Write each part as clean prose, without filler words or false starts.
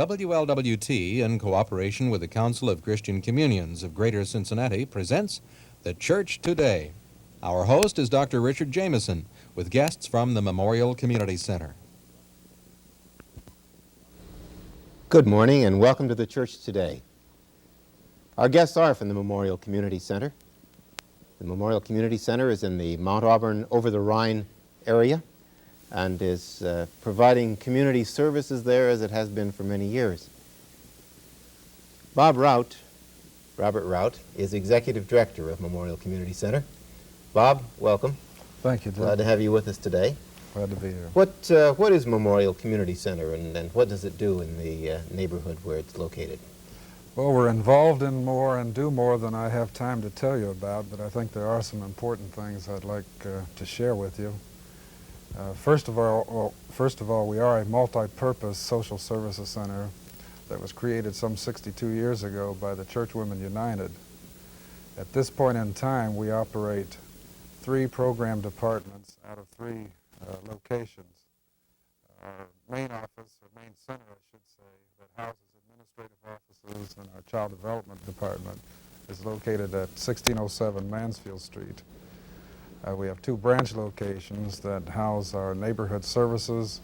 WLWT, in cooperation with the Council of Christian Communions of Greater Cincinnati, presents The Church Today. Our host is Dr. Richard Jameson, with guests from the Memorial Community Center. Good morning and welcome to The Church Today. Our guests are from the Memorial Community Center. The Memorial Community Center is in the Mount Auburn over-the-Rhine area and is providing community services there as it has been for many years. Robert Rout, is Executive Director of Memorial Community Center. Bob, welcome. Thank you, Jim. Glad to have you with us today. Glad to be here. What is Memorial Community Center and what does it do in the neighborhood where it's located? Well, we're involved in more and do more than I have time to tell you about, but I think there are some important things I'd like to share with you. First of all, we are a multi-purpose social services center that was created some 62 years ago by the Churchwomen United. At this point in time, we operate 3 program departments out of 3 locations. Our main office, or main center, I should say, that houses administrative offices and our child development department is located at 1607 Mansfield Street. We have 2 branch locations that house our neighborhood services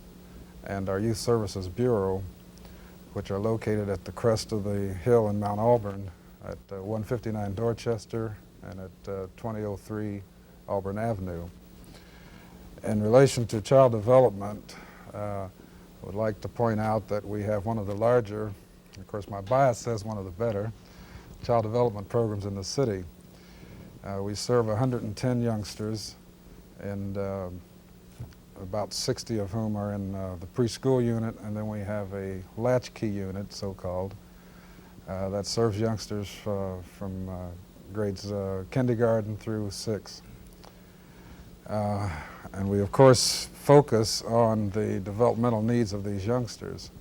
and our youth services bureau, which are located at the crest of the hill in Mount Auburn at 159 Dorchester and at 2003 Auburn Avenue. In relation to child development, I would like to point out that we have one of the larger, of course my bias says one of the better, child development programs in the city. We serve 110 youngsters, and about 60 of whom are in the preschool unit, and then we have a latchkey unit, so-called, that serves youngsters from grades kindergarten through 6. And we, of course, focus on the developmental needs of these youngsters.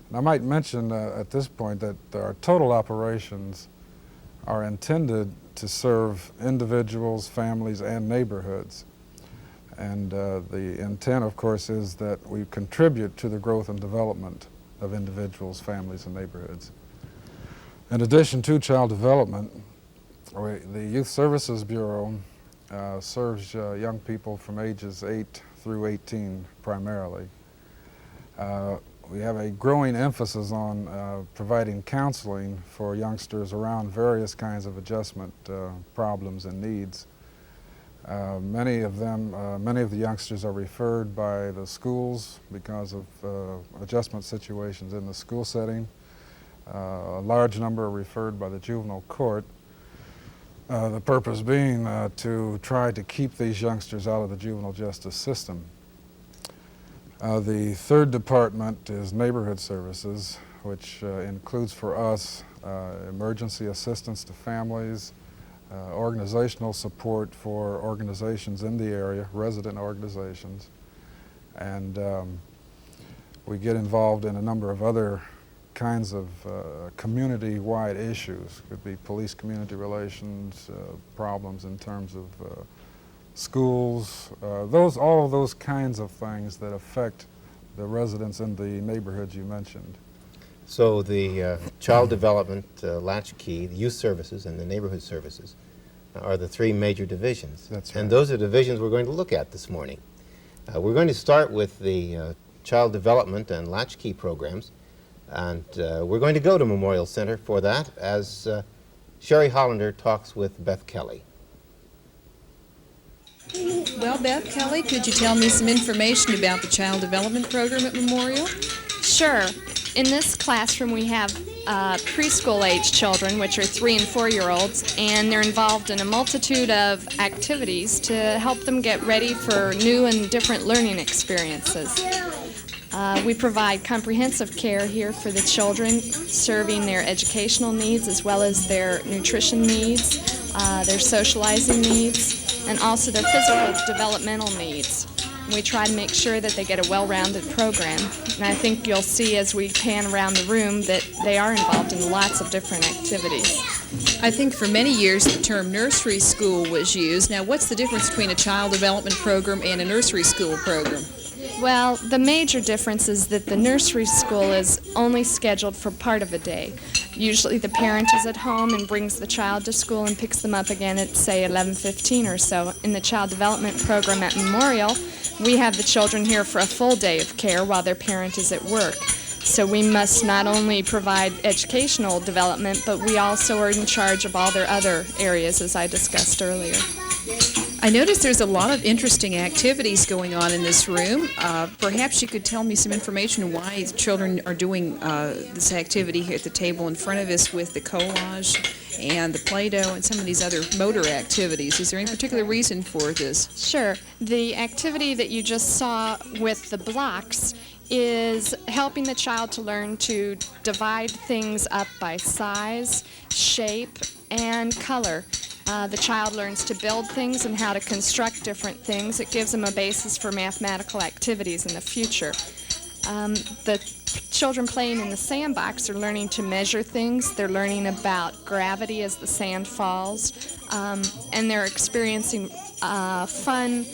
And I might mention at this point that our total operations are intended to serve individuals, families, and neighborhoods. And the intent, of course, is that we contribute to the growth and development of individuals, families, and neighborhoods. In addition to child development, the Youth Services Bureau serves young people from ages 8 through 18 primarily. We have a growing emphasis on providing counseling for youngsters around various kinds of adjustment problems and needs. Many of the youngsters are referred by the schools because of adjustment situations in the school setting. A large number are referred by the juvenile court. The purpose being to try to keep these youngsters out of the juvenile justice system. The third department is neighborhood services, which includes for us emergency assistance to families, organizational support for organizations in the area, resident organizations, and we get involved in a number of other kinds of community-wide issues. Could be police-community relations, problems in terms of schools, all of those kinds of things that affect the residents in the neighborhoods you mentioned. So the child development, latchkey, the youth services, and the neighborhood services are the 3 major divisions. That's right. And those are divisions we're going to look at this morning. We're going to start with the child development and latchkey programs, and we're going to go to Memorial Center for that as Sherry Hollander talks with Beth Kelly. Well, Beth Kelly, could you tell me some information about the Child Development Program at Memorial? Sure. In this classroom we have preschool-age children, which are 3- and 4-year-olds, and they're involved in a multitude of activities to help them get ready for new and different learning experiences. We provide comprehensive care here for the children, serving their educational needs as well as their nutrition needs, their socializing needs, and also their physical developmental needs. We try to make sure that they get a well-rounded program. And I think you'll see as we pan around the room that they are involved in lots of different activities. I think for many years the term nursery school was used. Now, what's the difference between a child development program and a nursery school program? Well, the major difference is that the nursery school is only scheduled for part of a day. Usually the parent is at home and brings the child to school and picks them up again at, say, 11:15 or so. In the Child Development Program at Memorial, we have the children here for a full day of care while their parent is at work. So we must not only provide educational development, but we also are in charge of all their other areas, as I discussed earlier. I noticed there's a lot of interesting activities going on in this room. Perhaps you could tell me some information on why the children are doing this activity here at the table in front of us with the collage and the Play-Doh and some of these other motor activities. Is there any particular reason for this? Sure. The activity that you just saw with the blocks is helping the child to learn to divide things up by size, shape, and color. The child learns to build things and how to construct different things. It gives them a basis for mathematical activities in the future. The children playing in the sandbox are learning to measure things. They're learning about gravity as the sand falls, and they're experiencing fun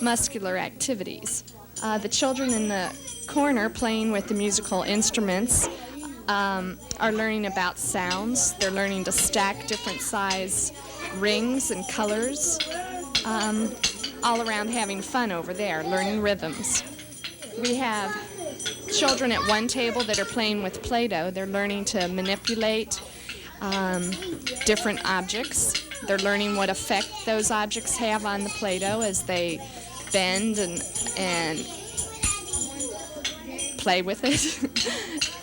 muscular activities. The children in the corner playing with the musical instruments are learning about sounds. They're learning to stack different size rings and colors, all around having fun over there, learning rhythms. We have children at one table that are playing with Play-Doh. They're learning to manipulate different objects. They're learning what effect those objects have on the Play-Doh as they bend and play with it.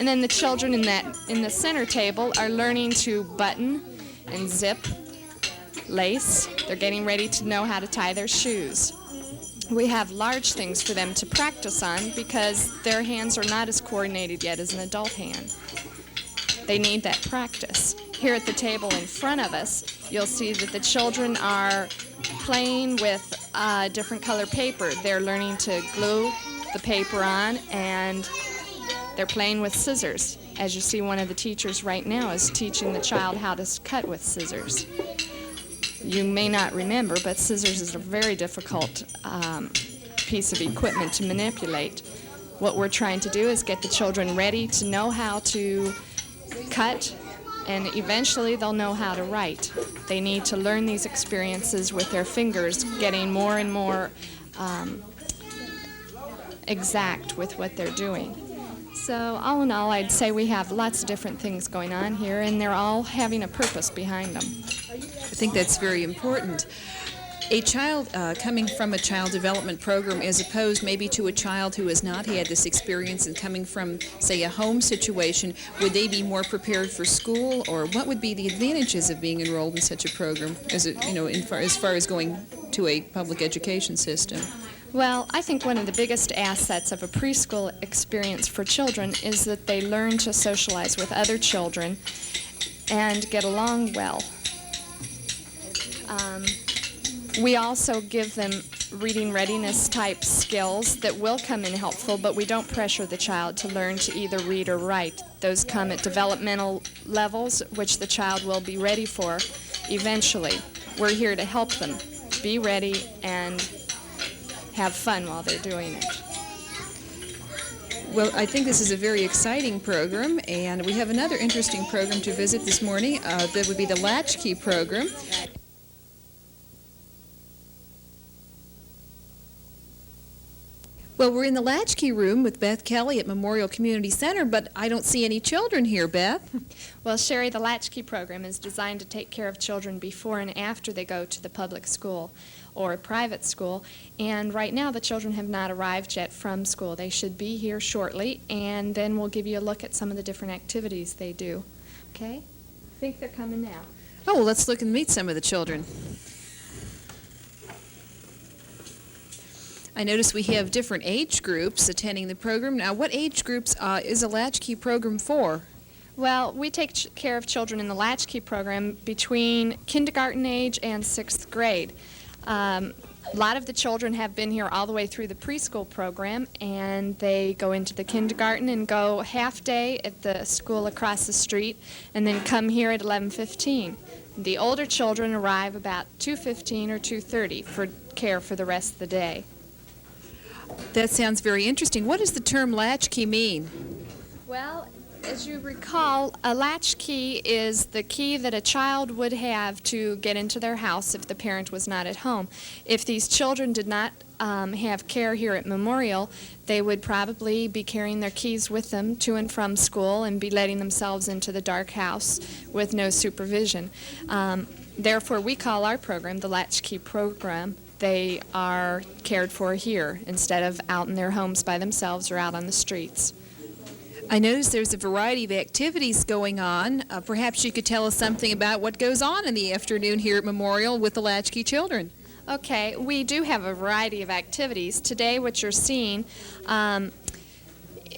And then the children in the center table are learning to button and zip, lace. They're getting ready to know how to tie their shoes. We have large things for them to practice on because their hands are not as coordinated yet as an adult hand. They need that practice. Here at the table in front of us, you'll see that the children are playing with different color paper. They're learning to glue the paper on, and they're playing with scissors. As you see, one of the teachers right now is teaching the child how to cut with scissors. You may not remember, but scissors is a very difficult piece of equipment to manipulate. What we're trying to do is get the children ready to know how to cut, and eventually they'll know how to write. They need to learn these experiences with their fingers, getting more and more exact with what they're doing. So all in all, I'd say we have lots of different things going on here, and they're all having a purpose behind them. I think that's very important. A child coming from a child development program as opposed maybe to a child who has not had this experience and coming from, say, a home situation, would they be more prepared for school, or what would be the advantages of being enrolled in such a program as far as going to a public education system? Well, I think one of the biggest assets of a preschool experience for children is that they learn to socialize with other children and get along well. We also give them reading readiness type skills that will come in helpful, but we don't pressure the child to learn to either read or write. Those come at developmental levels, which the child will be ready for eventually. We're here to help them be ready and have fun while they're doing it. Well, I think this is a very exciting program, and we have another interesting program to visit this morning. That would be the Latchkey program. Well, we're in the Latchkey room with Beth Kelly at Memorial Community Center, but I don't see any children here, Beth. Well, Sherry, the Latchkey program is designed to take care of children before and after they go to the public school or a private school, and right now the children have not arrived yet from school. They should be here shortly, and then we'll give you a look at some of the different activities they do. Okay? I think they're coming now. Oh, well, let's look and meet some of the children. I notice we have different age groups attending the program. Now, what age groups is a Latchkey program for? Well, we take care of children in the Latchkey program between kindergarten age and 6th grade. A lot of the children have been here all the way through the preschool program, and they go into the kindergarten and go half day at the school across the street and then come here at 11:15. The older children arrive about 2:15 or 2:30 for care for the rest of the day. That sounds very interesting. What does the term latchkey mean? Well, as you recall, a latchkey is the key that a child would have to get into their house if the parent was not at home. If these children did not have care here at Memorial, they would probably be carrying their keys with them to and from school and be letting themselves into the dark house with no supervision. Therefore, we call our program the Latchkey Program. They are cared for here instead of out in their homes by themselves or out on the streets. I noticed there's a variety of activities going on. Perhaps you could tell us something about what goes on in the afternoon here at Memorial with the Latchkey children. Okay, we do have a variety of activities. Today, what you're seeing,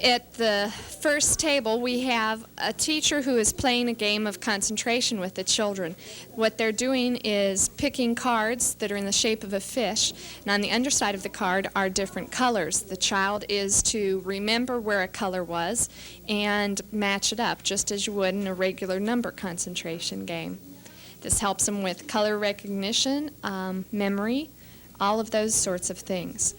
at the first table, we have a teacher who is playing a game of concentration with the children. What they're doing is picking cards that are in the shape of a fish, and on the underside of the card are different colors. The child is to remember where a color was and match it up, just as you would in a regular number concentration game. This helps them with color recognition, memory, all of those sorts of things.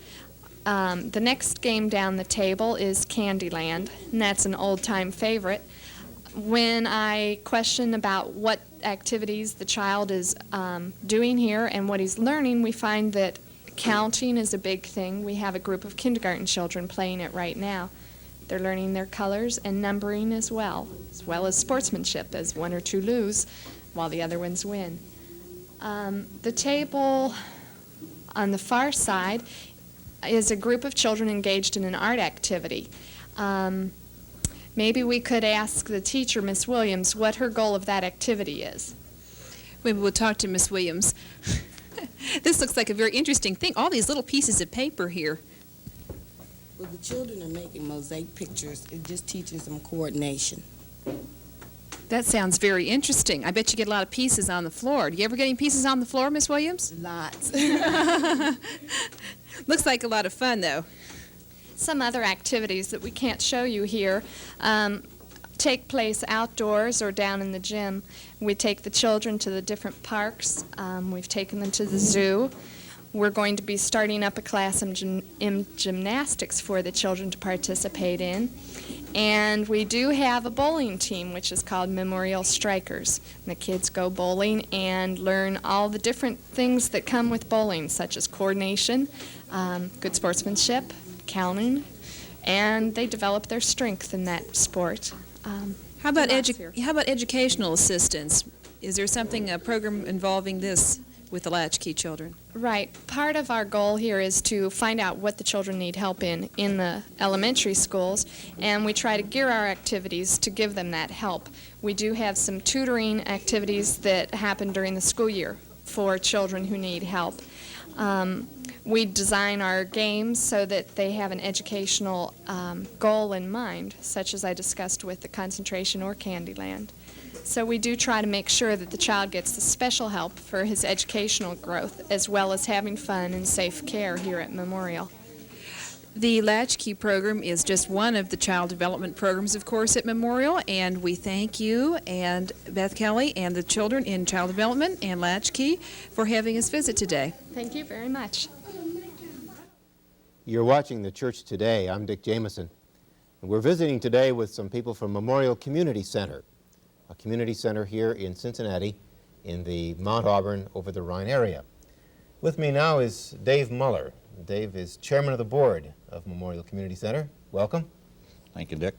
The next game down the table is Candyland, and that's an old-time favorite. When I question about what activities the child is doing here and what he's learning, we find that counting is a big thing. We have a group of kindergarten children playing it right now. They're learning their colors and numbering as well as sportsmanship, as one or two lose while the other ones win. The table on the far side is a group of children engaged in an art activity. Maybe we could ask the teacher, Miss Williams, what her goal of that activity is. Maybe we'll talk to Miss Williams. This looks like a very interesting thing. All these little pieces of paper here. Well, the children are making mosaic pictures. It just teaches them coordination. That sounds very interesting. I bet you get a lot of pieces on the floor. Do you ever get any pieces on the floor, Miss Williams? Lots. Looks like a lot of fun, though. Some other activities that we can't show you here take place outdoors or down in the gym. We take the children to the different parks. We've taken them to the zoo. We're going to be starting up a class in gymnastics for the children to participate in. And we do have a bowling team, which is called Memorial Strikers. And the kids go bowling and learn all the different things that come with bowling, such as coordination, good sportsmanship, counting, and they develop their strength in that sport. How about educational assistance? Is there a program involving this with the latchkey children? Right. Part of our goal here is to find out what the children need help in the elementary schools, and we try to gear our activities to give them that help. We do have some tutoring activities that happen during the school year for children who need help. We design our games so that they have an educational goal in mind, such as I discussed with the concentration or Candyland. So we do try to make sure that the child gets the special help for his educational growth, as well as having fun and safe care here at Memorial. The Latchkey program is just one of the child development programs, of course, at Memorial, and we thank you and Beth Kelly and the children in child development and Latchkey for having us visit today. Thank you very much. You're watching The Church Today. I'm Dick Jameson. And we're visiting today with some people from Memorial Community Center, a community center here in Cincinnati in the Mount Auburn over the Rhine area. With me now is Dave Muller. Dave is chairman of the board of Memorial Community Center. Welcome. Thank you, Dick.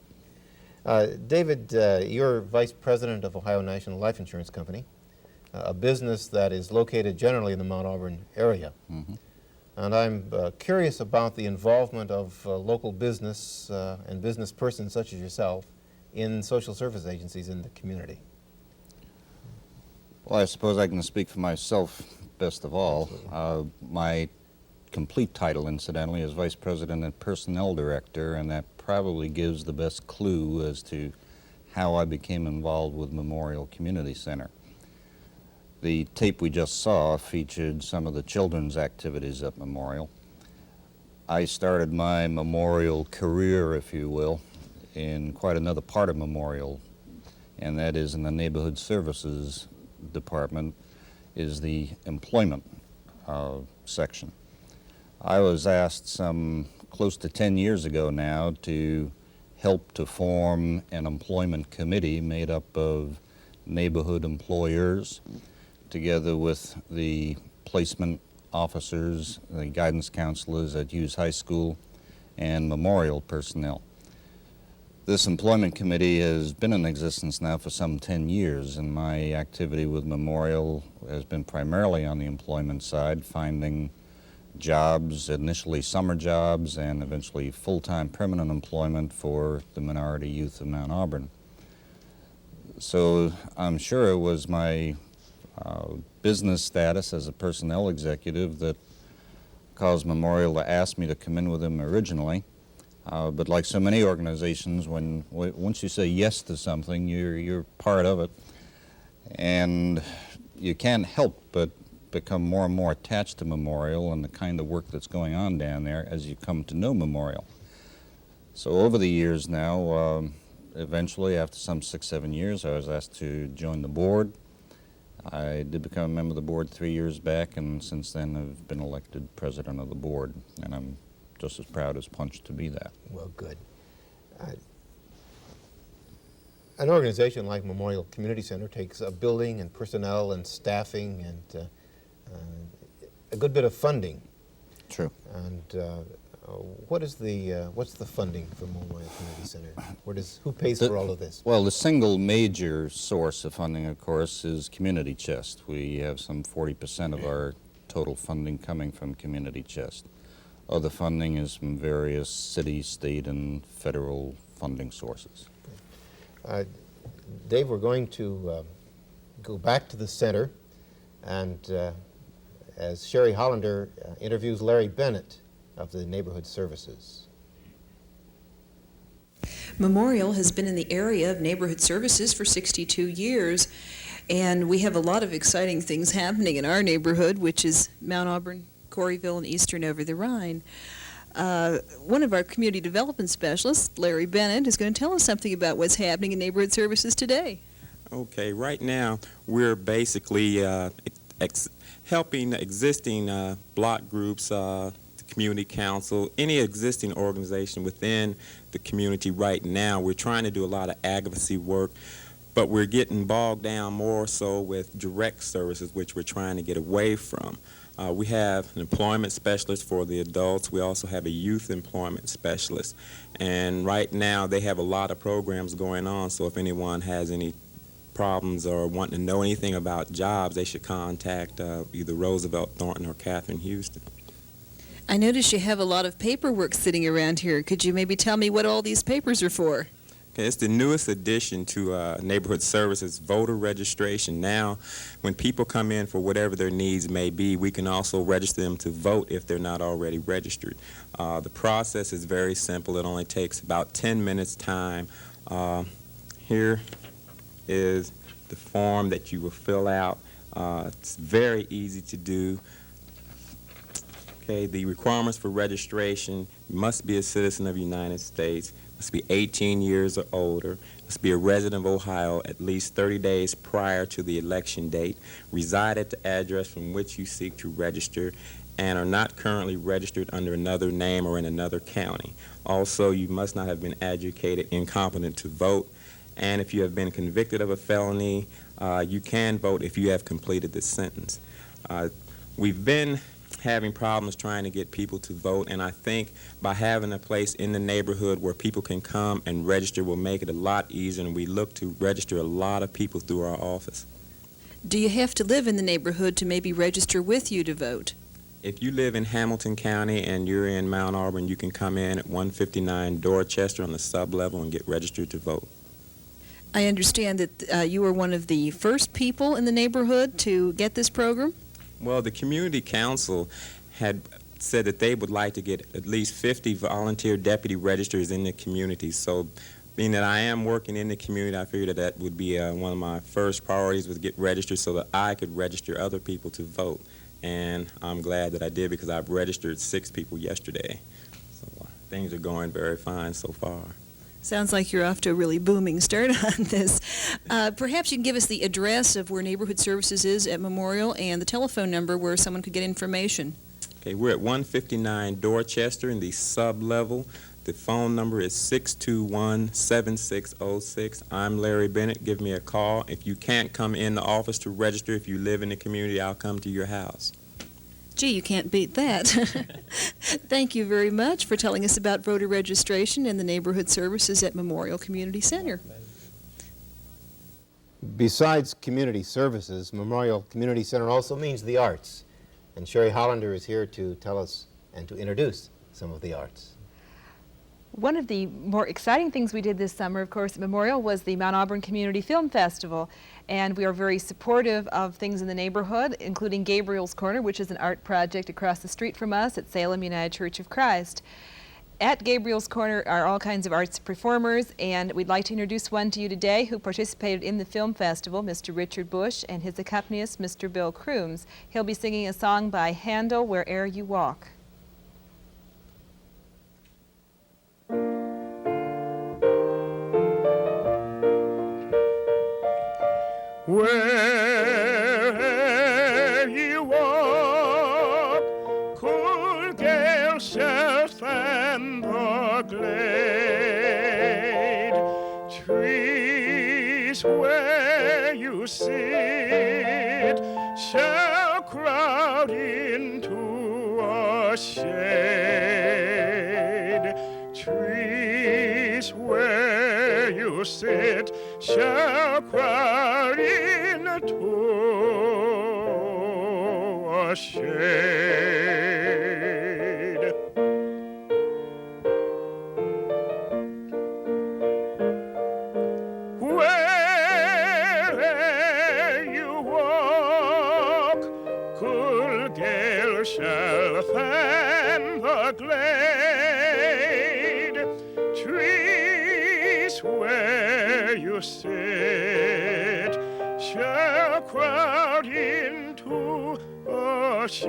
David, you're vice president of Ohio National Life Insurance Company, a business that is located generally in the Mount Auburn area. Mm-hmm. And I'm curious about the involvement of local business and business persons such as yourself in social service agencies in the community. Well, I suppose I can speak for myself best of all. My complete title, incidentally, is Vice President and Personnel Director, and that probably gives the best clue as to how I became involved with Memorial Community Center. The tape we just saw featured some of the children's activities at Memorial. I started my Memorial career, if you will, in quite another part of Memorial, and that is in the Neighborhood Services Department, is the employment section. I was asked some close to 10 years ago now to helped to form an employment committee made up of neighborhood employers, together with the placement officers, the guidance counselors at Hughes High School, and Memorial personnel. This employment committee has been in existence now for some 10 years, and my activity with Memorial has been primarily on the employment side, finding jobs, initially summer jobs, and eventually full-time permanent employment for the minority youth of Mount Auburn. So I'm sure it was my business status as a personnel executive that caused Memorial to ask me to come in with them originally. But like so many organizations, once you say yes to something, you're part of it, and you can't help but become more and more attached to Memorial and the kind of work that's going on down there as you come to know Memorial. So over the years now, eventually after some 6-7 years, I was asked to join the board. I did become a member of the board 3 years back, and since then I've been elected president of the board, and I'm just as proud as Punch to be that. Well, good. An organization like Memorial Community Center takes a building and personnel and staffing and a good bit of funding. True. And what's the funding for Memorial Community Center? Who pays for all of this? Well, the single major source of funding, of course, is Community Chest. We have some 40% of our total funding coming from Community Chest. Other funding is from various city, state, and federal funding sources. Dave, we're going to go back to the center, and as Sherry Hollander interviews Larry Bennett of the Neighborhood Services. Memorial has been in the area of neighborhood services for 62 years, and we have a lot of exciting things happening in our neighborhood, which is Mount Auburn, Corryville, and Eastern over the Rhine. One of our community development specialists, Larry Bennett, is going to tell us something about what's happening in neighborhood services today. Okay, right now we're basically helping existing block groups, the community council, any existing organization within the community right now. We're trying to do a lot of advocacy work, but we're getting bogged down more so with direct services, which we're trying to get away from. We have an employment specialist for the adults. We also have a youth employment specialist. And right now they have a lot of programs going on, so if anyone has any problems or want to know anything about jobs, they should contact either Roosevelt Thornton or Catherine Houston. I notice you have a lot of paperwork sitting around here. Could you maybe tell me what all these papers are for? Okay, it's the newest addition to neighborhood services, voter registration. Now, when people come in for whatever their needs may be, we can also register them to vote if they're not already registered. The process is very simple. It only takes about 10 minutes time. Here is the form that you will fill out. It's very easy to do. Okay, the requirements for registration: you must be a citizen of the United States, must be 18 years or older, must be a resident of Ohio at least 30 days prior to the election date, reside at the address from which you seek to register, and are not currently registered under another name or in another county. Also, you must not have been educated incompetent to vote, and if you have been convicted of a felony, you can vote if you have completed the sentence. We've been having problems trying to get people to vote, and I think by having a place in the neighborhood where people can come and register will make it a lot easier, and we look to register a lot of people through our office. Do you have to live in the neighborhood to maybe register with you to vote? If you live in Hamilton County and you're in Mount Auburn, you can come in at 159 Dorchester on the sub-level and get registered to vote. I understand that you were one of the first people in the neighborhood to get this program? Well, the community council had said that they would like to get at least 50 volunteer deputy registrars in the community. So being that I am working in the community, I figured that would be one of my first priorities, was get registered so that I could register other people to vote. And I'm glad that I did, because I've registered 6 people yesterday. So things are going very fine so far. Sounds like you're off to a really booming start on this. Perhaps you can give us the address of where Neighborhood Services is at Memorial and the telephone number where someone could get information. Okay, we're at 159 Dorchester in the sub-level. The phone number is 621-7606. I'm Larry Bennett. Give me a call. If you can't come in the office to register, if you live in the community, I'll come to your house. Gee, you can't beat that. Thank you very much for telling us about voter registration and the neighborhood services at Memorial Community Center. Besides community services, Memorial Community Center also means the arts. And Sherry Hollander is here to tell us and to introduce some of the arts. One of the more exciting things we did this summer, of course, at Memorial was the Mount Auburn Community Film Festival. And we are very supportive of things in the neighborhood, including Gabriel's Corner, which is an art project across the street from us at Salem United Church of Christ. At Gabriel's Corner are all kinds of arts performers, and we'd like to introduce one to you today who participated in the film festival, Mr. Richard Bush, and his accompanist, Mr. Bill Crooms. He'll be singing a song by Handel, Where'er You Walk. Where you walk, cool gale south and the glade, trees where you sit shall crowd into a shade. Trees where you sit shall crowd into a shade. Where you walk, cool gale shall fan the glade. Trees where you sit shall crowd into a shade.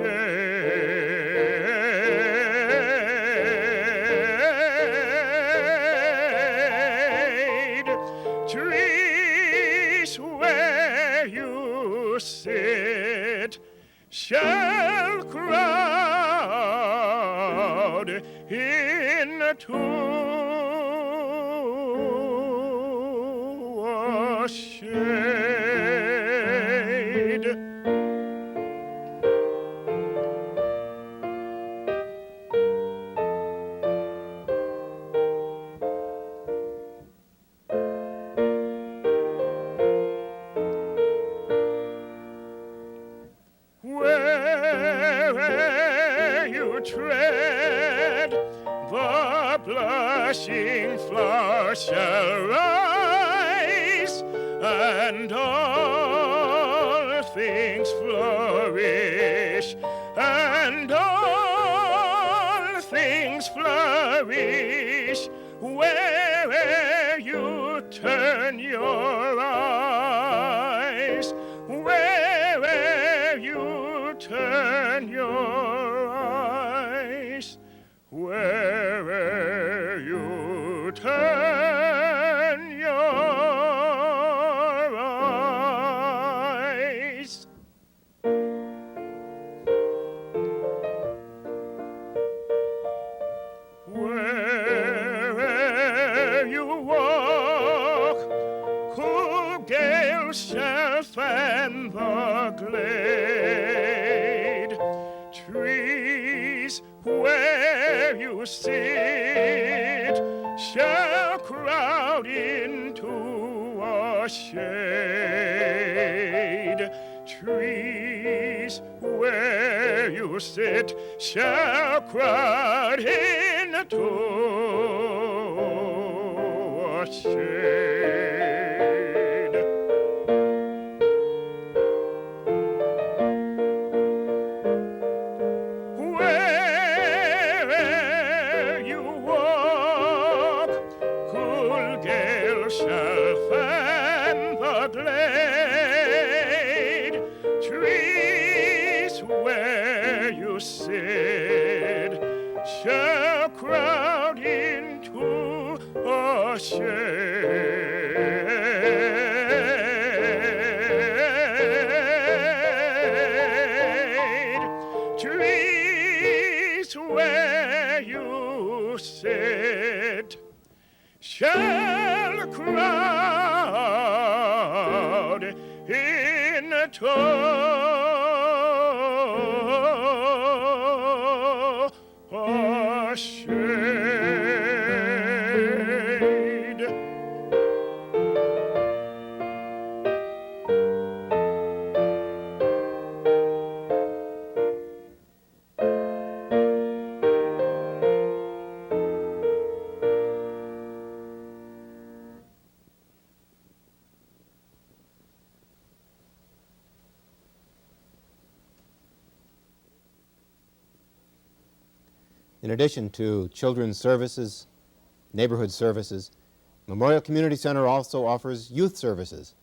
Trees where you sit shall crowd into a shade. Where you tread, the blushing flower shall rise, and all things flourish, and all things flourish. Wherever you turn your eyes, wherever you turn your eyes, wherever you turn your eyes. Wherever you walk, cool gales shall fan the glade. Trees where you sit shall crowd into a shade. Trees where you sit shall crowd into a shade. Wherever you walk, cool gale shall fan the glade. Trees where you sit shall crowd into a shade. Trees where you you sit shall crowd into a shade. In addition to children's services, neighborhood services, Memorial Community Center also offers youth services.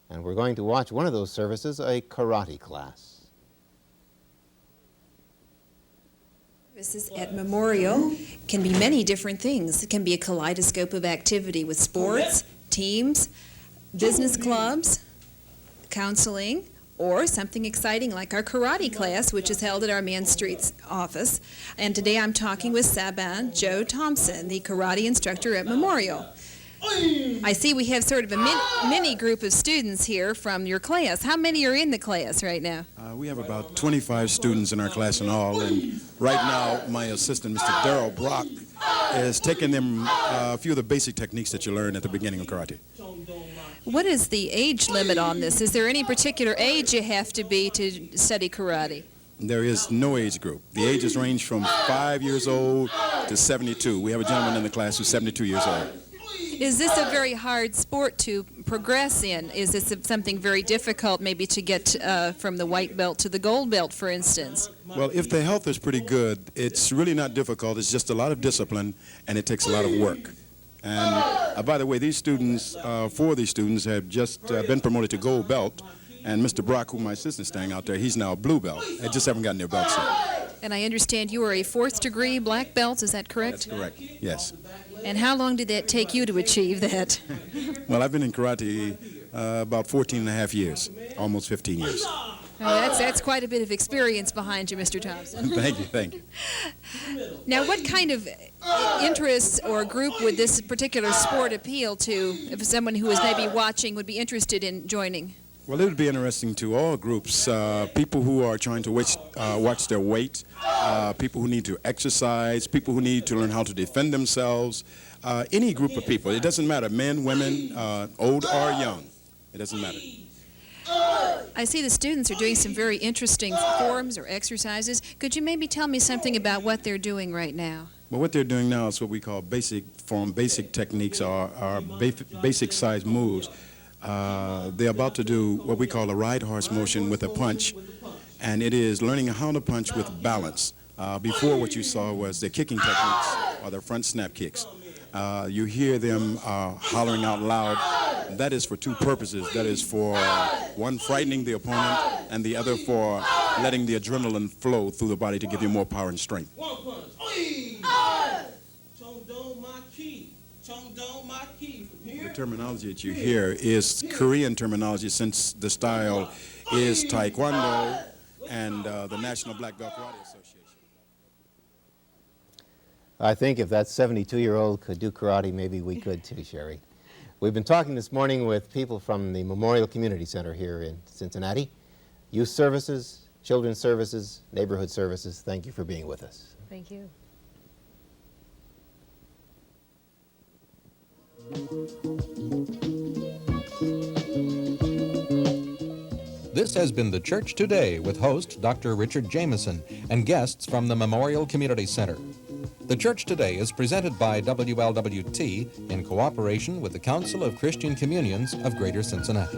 And we're going to watch one of those services, a karate class. Services at Memorial can be many different things. It can be a kaleidoscope of activity with sports, teams, business clubs, counseling, or something exciting like our karate class, which is held at our Main Street office. And today I'm talking with Saban Joe Thompson, the karate instructor at Memorial. I see we have sort of a mini group of students here from your class. How many are in the class right now? We have about 25 students in our class in all, and right now my assistant, Mr. Darrell Brock, is taking them a few of the basic techniques that you learn at the beginning of karate. What is the age limit on this? Is there any particular age you have to be to study karate? There is no age group. The ages range from 5 years old to 72. We have a gentleman in the class who's 72 years old. Is this a very hard sport to progress in? Is this something very difficult maybe to get from the white belt to the gold belt, for instance? Well, if the health is pretty good, it's really not difficult. It's just a lot of discipline, and it takes a lot of work. And by the way, these students, 4 of these students have just been promoted to gold belt, and Mr. Brock, who my assistant's staying out there, he's now a blue belt. They just haven't gotten their belts yet. And I understand you are a 4th degree black belt, is that correct? That's correct, yes. And how long did that take you to achieve that? Well, I've been in karate about 14 and a half years, almost 15 years. Oh, that's quite a bit of experience behind you, Mr. Thompson. Thank you, thank you. Now, what kind of interests or group would this particular sport appeal to if someone who is maybe watching would be interested in joining? Well, it would be interesting to all groups, people who are trying to watch their weight, people who need to exercise, people who need to learn how to defend themselves, any group of people. It doesn't matter, men, women, old or young. It doesn't matter. I see the students are doing some very interesting forms or exercises. Could you maybe tell me something about what they're doing right now? Well, what they're doing now is what we call basic techniques, or basic size moves. They're about to do what we call a ride horse motion with a punch, and it is learning how to punch with balance. Before, what you saw was the kicking techniques, or the front snap kicks. You hear them hollering out loud. That is for 2 purposes. That is for one, frightening the opponent, and the other for letting the adrenaline flow through the body to give you more power and strength. The terminology that you hear is Korean terminology, since the style is Taekwondo and the National Black Belt Karate Association. I think if that 72-year-old could do karate, maybe we could too, Sherry. We've been talking this morning with people from the Memorial Community Center here in Cincinnati. Youth services, children's services, neighborhood services. Thank you for being with us. Thank you. This has been The Church Today with host Dr. Richard Jameson and guests from the Memorial Community Center. The Church Today is presented by WLWT in cooperation with the Council of Christian Communions of Greater Cincinnati.